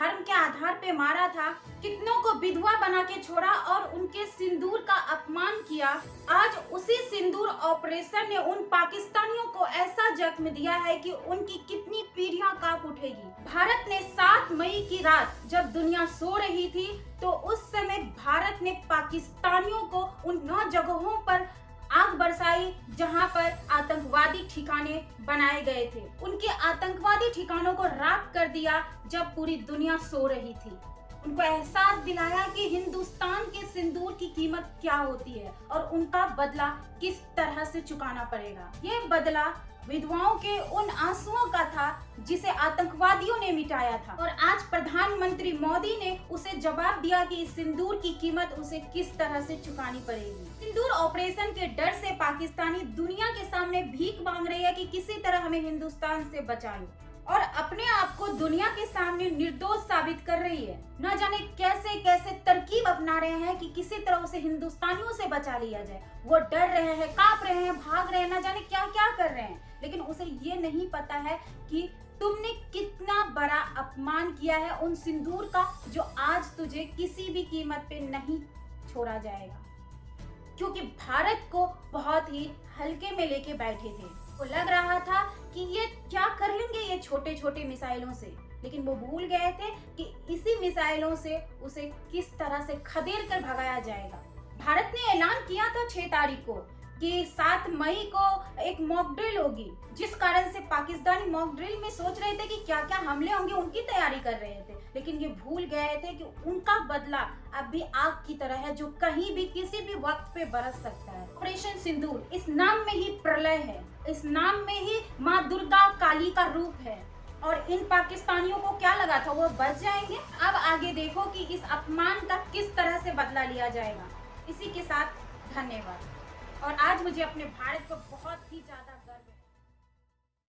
धर्म के आधार पे मारा था, कितनों को विधवा बना के छोड़ा और उनके सिंदूर का अपमान किया। आज उसी सिंदूर ऑपरेशन ने उन पाकिस्तानियों को ऐसा जख्म दिया है कि उनकी कितनी पीढ़ियां कांप उठेगी। भारत ने 7 मई की रात जब दुनिया सो रही थी तो उस समय भारत ने पाकिस्तानियों को उन 9 जगहों पर आग बरसाई जहां पर आतंकवादी ठिकाने बनाए गए थे। उनके आतंकवादी ठिकानों को राख कर दिया जब पूरी दुनिया सो रही थी। उनको एहसास दिलाया कि हिंदुस्तान के सिंदूर की कीमत क्या होती है और उनका बदला किस तरह से चुकाना पड़ेगा। ये बदला विधवाओं के उन आंसुओं का था जिसे आतंकवादियों ने मिटाया था और आज प्रधानमंत्री मोदी ने उसे जवाब दिया कि इस सिंदूर की कीमत उसे किस तरह से चुकानी पड़ेगी। सिंदूर ऑपरेशन के डर से पाकिस्तानी दुनिया के सामने भीख मांग रही है कि किसी तरह हमें हिंदुस्तान से बचाएं और अपने आप को दुनिया के सामने निर्दोष साबित कर रही है। न जाने कैसे कैसे तरकीब अपना रहे हैं कि किसी तरह उसे हिंदुस्तानियों से बचा लिया जाए। वो डर रहे हैं, कांप रहे हैं, भाग रहे हैं, न जाने क्या क्या कर रहे हैं, लेकिन उसे ये नहीं पता है कि तुमने कितना बड़ा अपमान किया है उन सिंदूर का जो आज तुझे किसी भी कीमत पे नहीं छोड़ा जाएगा, क्योंकि भारत को बहुत ही हल्के में लेके बैठे थे। वो लग रहा था कि ये क्या कर लेंगे ये छोटे छोटे मिसाइलों से, लेकिन वो भूल गए थे कि इसी मिसाइलों से उसे किस तरह से खदेड़ कर भगाया जाएगा। भारत ने ऐलान किया था 6 तारीख को कि 7 मई को एक मॉक ड्रिल होगी, जिस कारण से पाकिस्तानी मॉक ड्रिल में सोच रहे थे कि क्या क्या हमले होंगे, उनकी तैयारी कर रहे थे, लेकिन ये भूल गए थे कि उनका बदला अब भी आग की तरह है जो कहीं भी किसी भी वक्त पे बरस सकता है। ऑपरेशन सिंदूर, इस नाम में ही प्रलय है, इस नाम में ही माँ दुर्गा काली का रूप है और इन पाकिस्तानियों को क्या लगा था वो बच जाएंगे। अब आगे देखो कि इस अपमान का किस तरह से बदला लिया जाएगा। इसी के साथ धन्यवाद। और आज मुझे अपने भारत को बहुत ही ज्यादा गर्व है।